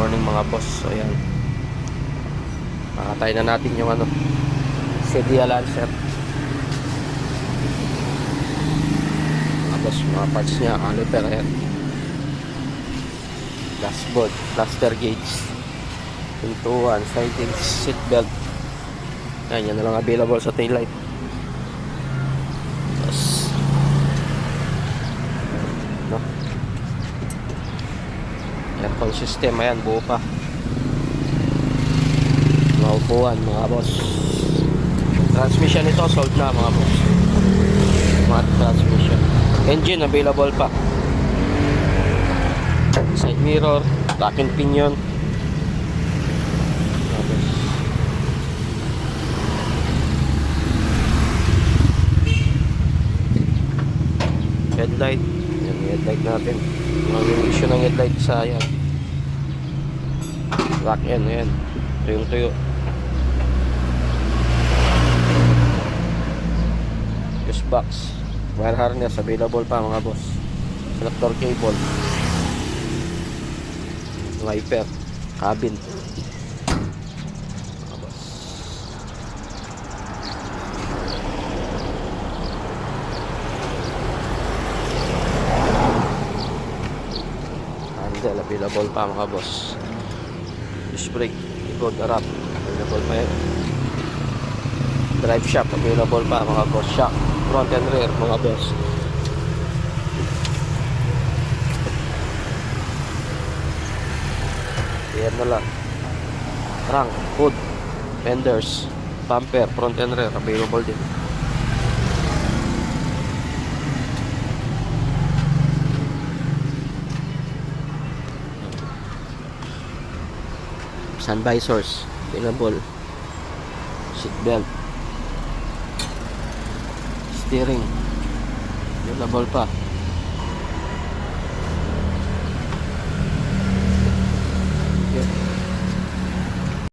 morning mga boss. So ayan, makatay na natin yung CDL Lancer mga boss. Mga parts nya, caliper, ayan, dashboard, cluster gauge, pintuan, siding, seat belt. Yan na lang available sa taillight. Tapos aircon system, ayan, buo pa. Mga upuan mga boss. Transmission ito sold na mga boss. Mga transmission. Engine available pa. Side mirror, back and pinion mga boss. Headlight, yan yung headlight natin. Yung issue ng headlight sa yan, lock end, ayan, tuyo fuse box, wire harness available pa mga boss. Selector cable, wiper, cabin mga boss. Handle available pa mga boss. Disc brake, likod, harap available pa yan. Drive shaft available pa mga boss. Shock, front and rear mga boss. Yan na lang. Trunk, hood, fenders, bumper, front and rear available din. Sun visors available. Seat belt, steering available pa.